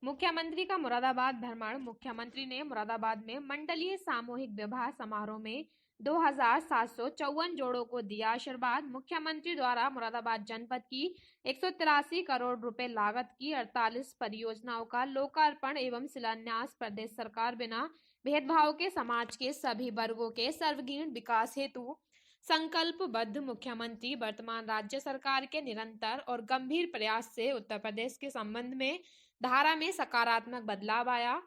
मुख्यमंत्री का मुरादाबाद भ्रमण। मुख्यमंत्री ने मुरादाबाद में मंडलीय सामूहिक विवाह समारोह में 2754 जोड़ों को दिया आशीर्वाद। मुख्यमंत्री द्वारा मुरादाबाद जनपद की 183 करोड़ रुपए लागत की 48 परियोजनाओं का लोकार्पण एवं शिलान्यास। प्रदेश सरकार बिना भेदभाव के समाज के सभी वर्गों के सर्वगीण विकास हेतु संकल्पबद्ध। मुख्यमंत्री वर्तमान राज्य सरकार के निरंतर और गंभीर प्रयास से उत्तर प्रदेश के संबंध में धारा में सकारात्मक बदलाव आया।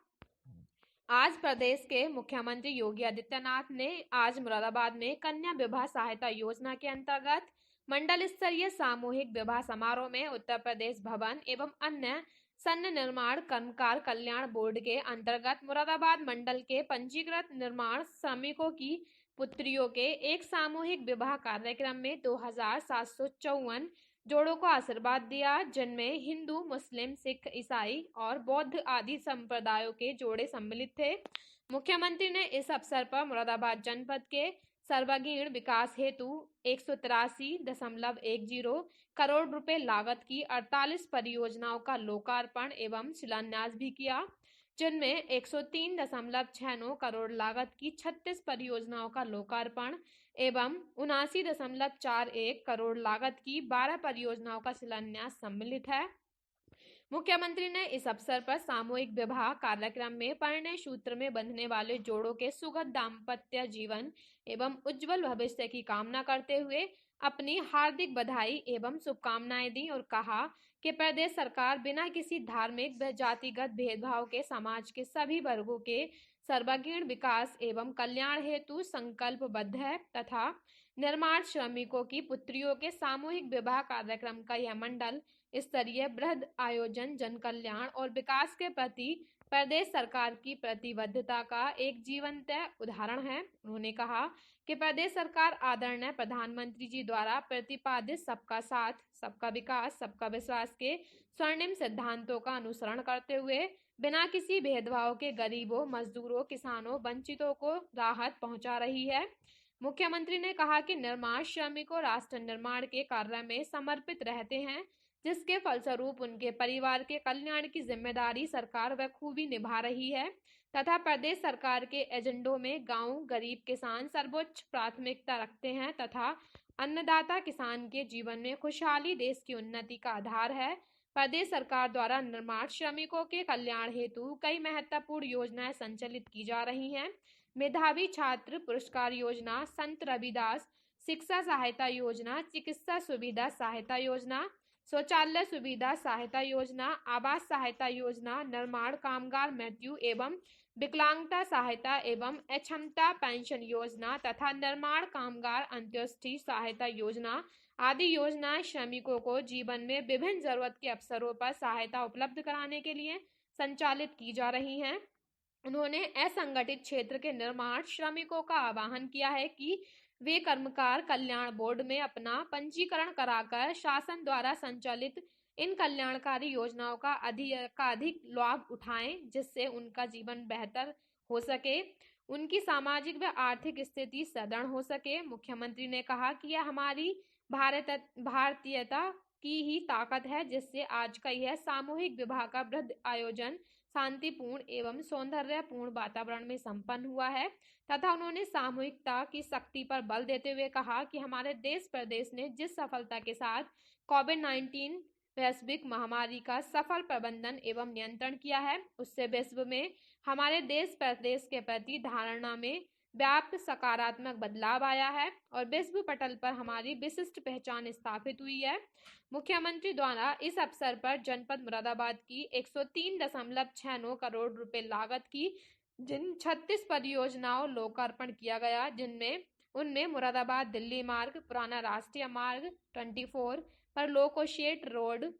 आज प्रदेश के मुख्यमंत्री योगी आदित्यनाथ ने आज मुरादाबाद में कन्या विवाह सहायता योजना के अंतर्गत मंडल स्तरीय सामूहिक विवाह समारोह में उत्तर प्रदेश भवन एवं अन्य सन्न निर्माण कर्मकार कल्याण बोर्ड के अंतर्गत मुरादाबाद मंडल के पंजीकृत निर्माण श्रमिकों की पुत्रियों के एक सामूहिक विवाह कार्यक्रम में 2754 जोड़ों को आशीर्वाद दिया, जिनमें हिंदू, मुस्लिम, सिख, ईसाई और बौद्ध आदि संप्रदायों के जोड़े सम्मिलित थे। मुख्यमंत्री ने इस अवसर पर मुरादाबाद जनपद के सर्वांगीण विकास हेतु 183.10 करोड़ रुपए लागत की 48 परियोजनाओं का लोकार्पण एवं शिलान्यास भी किया, जिनमें 103.69 करोड़ लागत की 36 परियोजनाओं का लोकार्पण एवं 79.41 करोड़ लागत की 12 परियोजनाओं का शिलान्यास सम्मिलित है। मुख्यमंत्री ने इस अवसर पर सामूहिक विवाह कार्यक्रम में परिणय सूत्र में बंधने वाले जोड़ों के सुखद दाम्पत्य जीवन एवं उज्जवल भविष्य की कामना करते हुए अपनी हार्दिक बधाई एवं शुभकामनाएं दी और कहा कि प्रदेश सरकार बिना किसी धार्मिक व जातिगत भेदभाव के समाज के सभी वर्गों के सर्वांगीण विकास एवं कल्याण हेतु संकल्पबद्ध है तथा निर्माण श्रमिकों की पुत्रियों के सामूहिक विवाह कार्यक्रम का यह मंडल स्तरीय बृहद आयोजन जन कल्याण और विकास के प्रति प्रदेश सरकार की प्रतिबद्धता का एक जीवंत उदाहरण है। उन्होंने कहा कि प्रदेश सरकार आदरणीय प्रधानमंत्री जी द्वारा प्रतिपादित सबका साथ, सबका विकास, सबका विश्वास के स्वर्णिम सिद्धांतों का अनुसरण करते हुए बिना किसी भेदभाव के गरीबों, मजदूरों, किसानों, वंचितों को राहत पहुंचा रही है। मुख्यमंत्री ने कहा कि निर्माण श्रमिकों राष्ट्र निर्माण के कार्य में समर्पित रहते हैं, जिसके फलस्वरूप उनके परिवार के कल्याण की जिम्मेदारी सरकार बखूबी निभा रही है तथा प्रदेश सरकार के एजेंडों में गांव, गरीब किसान सर्वोच्च प्राथमिकता रखते हैं तथा अन्नदाता किसान के जीवन में खुशहाली देश की उन्नति का आधार है। प्रदेश सरकार द्वारा निर्माण श्रमिकों के कल्याण हेतु कई महत्वपूर्ण योजनाएं संचालित की जा रही हैं। मेधावी छात्र पुरस्कार योजना, संत रविदास शिक्षा सहायता योजना, चिकित्सा सुविधा सहायता योजना, शौचालय सुविधा सहायता योजना, आवास सहायता योजना, निर्माण कामगार मृत्यु एवं विकलांगता सहायता एवं अक्षमता पेंशन योजना तथा निर्माण कामगार अंत्योष्टि सहायता योजना आदि योजनाएं श्रमिकों को जीवन में विभिन्न जरूरत के अवसरों पर सहायता उपलब्ध कराने के लिए संचालित की जा रही हैं। उन्होंने असंगठित क्षेत्र के निर्माण श्रमिकों का आह्वान किया है कि वे कर्मकार कल्याण बोर्ड में अपना पंजीकरण कराकर शासन द्वारा संचालित इन कल्याणकारी योजनाओं का अधिक लाभ उठाएं, जिससे उनका जीवन बेहतर हो सके, उनकी सामाजिक व आर्थिक स्थिति सुदृढ़ हो सके। मुख्यमंत्री ने कहा कि यह हमारी भारतीयता की ही ताकत है, जिससे आज का यह सामूहिक विवाह का वृहद आयोजन शांतिपूर्ण एवं सौंदर्यपूर्ण वातावरण में संपन्न हुआ है तथा उन्होंने सामूहिकता की शक्ति पर बल देते हुए कहा कि हमारे देश प्रदेश ने जिस सफलता के साथ कोविड-19 वैश्विक महामारी का सफल प्रबंधन एवं नियंत्रण किया है, उससे विश्व में हमारे देश प्रदेश के प्रति धारणा में व्याप्त सकारात्मक बदलाव आया है और विश्व पटल पर हमारी विशिष्ट पहचान स्थापित हुई है। मुख्यमंत्री द्वारा इस अवसर पर जनपद मुरादाबाद की 103.69 करोड़ रुपए लागत की जिन 36 परियोजनाओं लोकार्पण किया गया, उनमें मुरादाबाद दिल्ली मार्ग, पुराना राष्ट्रीय मार्ग 24 पर लोकोशेड रोड,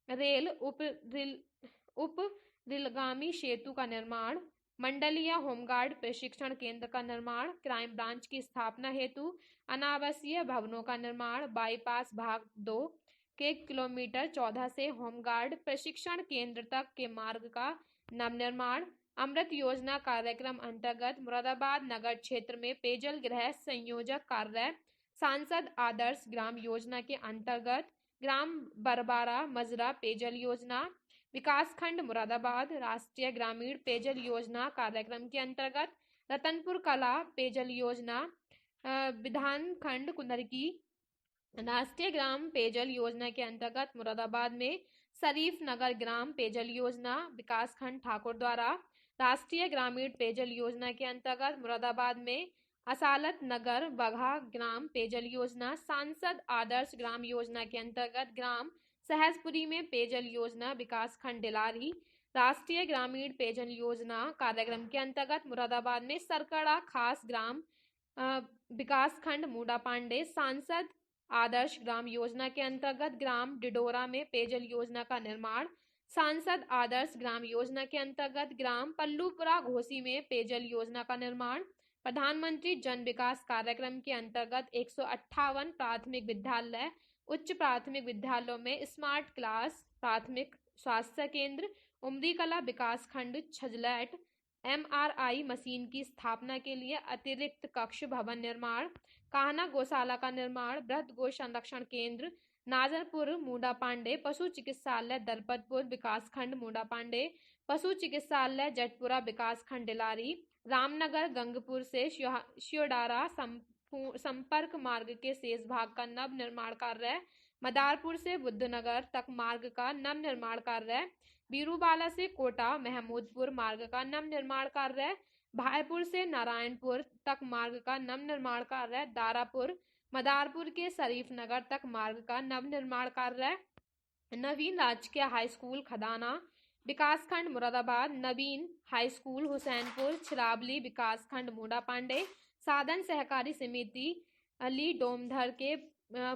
रेल उप रेलगामी सेतु का निर्माण, मंडलीय होमगार्ड प्रशिक्षण केंद्र का निर्माण, क्राइम ब्रांच की स्थापना हेतु अनावासीय भवनों का निर्माण, बाईपास भाग 2 के किलोमीटर 14 से होमगार्ड प्रशिक्षण केंद्र तक के मार्ग का नवनिर्माण, अमृत योजना कार्यक्रम अंतर्गत मुरादाबाद नगर क्षेत्र में पेयजल गृह संयोजक कार्य, सांसद आदर्श ग्राम योजना के अंतर्गत ग्राम बरबारा मजरा पेयजल योजना, विकासखंड मुरादाबाद राष्ट्रीय ग्रामीण पेयजल योजना कार्यक्रम के अंतर्गत रतनपुर कला पेयजल योजना, विधान खंड कुंदरकी राष्ट्रीय ग्राम पेयजल योजना के अंतर्गत मुरादाबाद में शरीफ नगर ग्राम पेयजल योजना, विकासखंड ठाकुर द्वारा राष्ट्रीय ग्रामीण पेयजल योजना के अंतर्गत मुरादाबाद में असालत नगर बघा ग्राम पेयजल योजना, सांसद आदर्श ग्राम योजना के अंतर्गत ग्राम सहसपुरी में पेयजल योजना, विकासखंड डिलारी राष्ट्रीय ग्रामीण पेयजल योजना कार्यक्रम के अंतर्गत मुरादाबाद में सरकड़ा खास ग्राम, विकासखंड मूडा पांडे सांसद आदर्श ग्राम योजना के अंतर्गत ग्राम डिडोरा में पेयजल योजना का निर्माण, सांसद आदर्श ग्राम योजना के अंतर्गत ग्राम पल्लूपुरा घोसी में पेयजल योजना का निर्माण, प्रधानमंत्री जन विकास कार्यक्रम के अंतर्गत 158 प्राथमिक विद्यालय, उच्च प्राथमिक विद्यालयों में स्मार्ट क्लास, प्राथमिक स्वास्थ्य केंद्र, उमरी कला विकास खंड छजलैट MRI मशीन की स्थापना के लिए अतिरिक्त कक्ष भवन निर्माण, कान्हा गौशाला का निर्माण, वृहद गो संरक्षण केंद्र नाजरपुर मूडा पांडे, पशु चिकित्सालय दरपतपुर विकासखंड मूडा पांडे, पशु चिकित्सालय जटपुरा विकासखंड डिलारी, रामनगर गंगपुर से शियोडारा संपर्क मार्ग के शेष भाग का नव निर्माण कार्य, मदारपुर से बुद्धनगर तक मार्ग का नव निर्माण कार्य, बीरूबाला से कोटा महमूदपुर मार्ग का नव निर्माण कार्य, भाईपुर से नारायणपुर तक मार्ग का नव निर्माण कार्य, दारापुर मदारपुर के शरीफ नगर तक मार्ग का नव निर्माण कार्य, नवीन राजकीय हाई स्कूल खदाना विकासखंड मुरादाबाद, नवीन हाई स्कूल हुसैनपुर छिरावली विकासखंड मूडा पांडे, साधन सहकारी समिति अली डोमधर के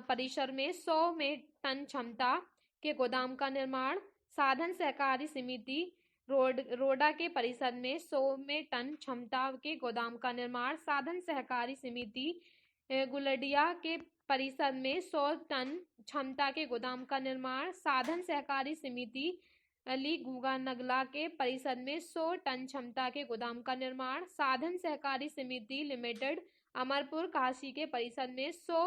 परिसर में 100 में टन क्षमता के गोदाम का निर्माण, साधन सहकारी समिति रोडा के परिसर में 100 में टन क्षमता के गोदाम का निर्माण, साधन सहकारी समिति गुलडिया के परिसर में 100 टन क्षमता के गोदाम का निर्माण, साधन सहकारी समिति अली गुगा नगला के परिसर में 100 टन क्षमता के गोदाम का निर्माण, साधन सहकारी समिति लिमिटेड अमरपुर काशी के परिसर में 100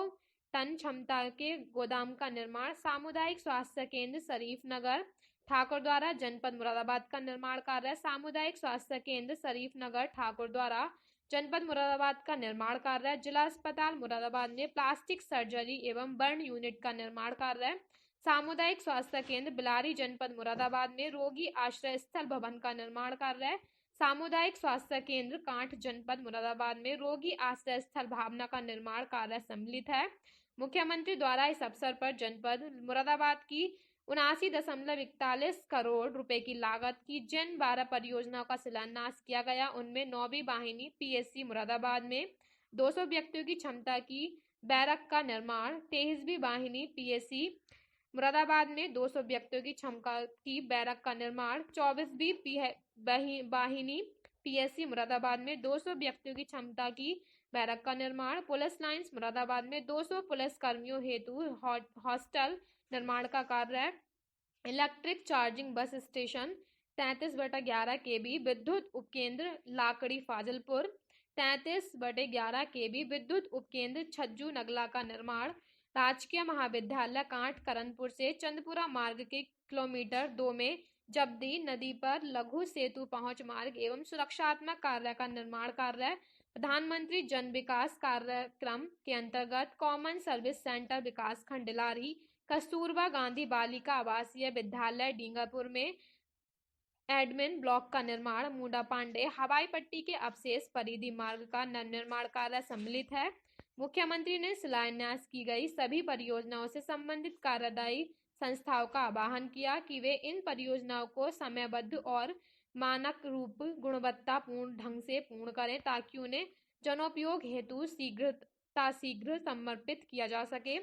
टन क्षमता के गोदाम का निर्माण, सामुदायिक स्वास्थ्य केंद्र शरीफ नगर ठाकुर द्वारा जनपद मुरादाबाद का निर्माण कार्य, सामुदायिक स्वास्थ्य केंद्र शरीफ नगर ठाकुर द्वारा जनपद मुरादाबाद का निर्माण कार्य, जिला अस्पताल मुरादाबाद में प्लास्टिक सर्जरी एवं बर्न यूनिट का निर्माण कार्य, सामुदायिक स्वास्थ्य केंद्र बिलारी जनपद मुरादाबाद में रोगी आश्रय स्थल भवन का निर्माण कार्य, सामुदायिक स्वास्थ्य केंद्र कांठ जनपद मुरादाबाद में रोगी आश्रय स्थल भावना का निर्माण कार्य सम्मिलित है। मुख्यमंत्री द्वारा इस अवसर पर जनपद मुरादाबाद की 79.41 करोड़ रुपए की लागत की जिन 12 परियोजनाओं का शिलान्यास किया गया, उनमें 9वीं वाहिनी PSC मुरादाबाद में 200 व्यक्तियों की क्षमता की बैरक का निर्माण, 23वीं वाहिनी PSC मुरादाबाद में 200 व्यक्तियों की क्षमता की बैरक का निर्माण, 24वीं वाहिनी PSC मुरादाबाद में 200 व्यक्तियों की क्षमता की बैरक का निर्माण, पुलिस लाइंस मुरादाबाद में 200 पुलिस कर्मियों हेतु हॉस्टल निर्माण का कार्य, electric charging bus station 33/11 kV विद्युत उपकेंद्र लाकड़ी फाजिलपुर, 33/11 kV विद्युत उपकेंद्र छज्जू नगला का निर्माण, राजकीय महाविद्यालय कांठ करनपुर से चंदपुरा मार्ग के किलोमीटर 2 में जब्दी नदी पर लघु सेतु पहुंच मार्ग एवं सुरक्षात्मक कार्य का निर्माण कार्य, प्रधानमंत्री जन विकास कार्यक्रम के अंतर्गत कॉमन सर्विस सेंटर विकासखंड डिलारी, कस्तूरबा गांधी बालिका आवासीय विद्यालय डींगापुर में एडमिन ब्लॉक का निर्माण, मूडा पांडे हवाई पट्टी के अवशेष परिधि मार्ग का निर्माण कार्य सम्मिलित है। मुख्यमंत्री ने शिलान्यास की गई सभी परियोजनाओं से संबंधित कार्यदायी संस्थाओं का आह्वान किया कि वे इन परियोजनाओं को समयबद्ध और मानक रूप गुणवत्तापूर्ण ढंग से पूर्ण करें ताकि उन्हें जनोपयोग हेतु शीघ्र समर्पित किया जा सके।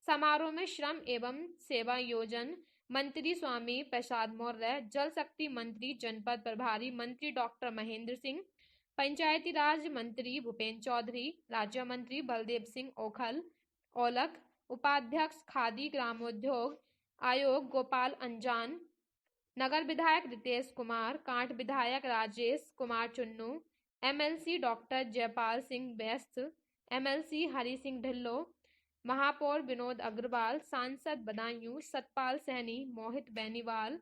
समारोह में श्रम एवं सेवा योजन मंत्री स्वामी प्रसाद मौर्य, जल शक्ति मंत्री जनपद प्रभारी मंत्री डॉक्टर महेंद्र सिंह, पंचायती राज मंत्री भूपेंद्र चौधरी, राज्य मंत्री बलदेव सिंह औलख, उपाध्यक्ष खादी ग्रामोद्योग आयोग गोपाल अंजान, नगर विधायक रितेश कुमार, कांठ विधायक राजेश कुमार चुन्नू, MLC डॉक्टर जयपाल सिंह व्यस्त, MLC हरि सिंह ढिल्लो, महापौर विनोद अग्रवाल, सांसद बदायूं सतपाल सैनी, मोहित बेनीवाल,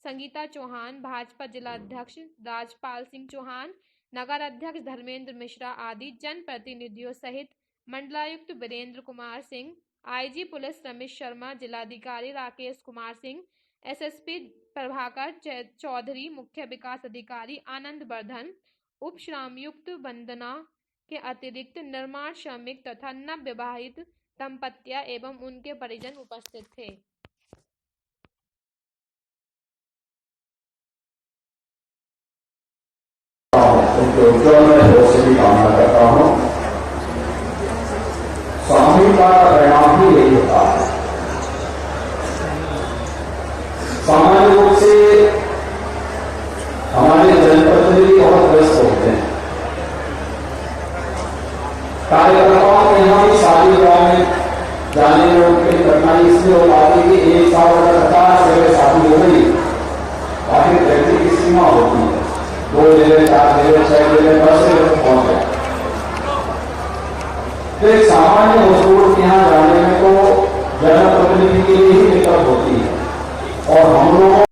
संगीता चौहान, भाजपा जिला अध्यक्ष राजपाल सिंह चौहान, नगर अध्यक्ष धर्मेंद्र मिश्रा आदि जनप्रतिनिधियों सहित मंडलायुक्त वीरेंद्र कुमार सिंह, आईजी पुलिस रमेश शर्मा, जिलाधिकारी राकेश कुमार सिंह, एसएसपी प्रभाकर चौधरी, मुख्य विकास अधिकारी आनंद वर्धन, उप श्रमायुक्त वंदना के अतिरिक्त निर्माण श्रमिक तथा नव विवाहित दंपतियां एवं उनके परिजन उपस्थित थे। कामना करता हूँ। स्वामी का परिणाम ही यही होता है। सामान्य रूप से हमारे जनप्रतिनिधि बहुत व्यस्त होते हैं। कार्यकर्ताओं के यहाँ भी शादी विवाह में जाने में उनकी कठिनाई इसलिए हो पाती कि एक साल 50 जगह शादी हो गई, बाकी व्यक्ति की सीमा होती है, 2 जगह 4 जगह 6 जगह 10 जगह पहुंच गए। तो एक सामान्य मजदूर के यहाँ जाने में तो जनप्रतिनिधि के लिए ही दिक्कत होती है और हम लोग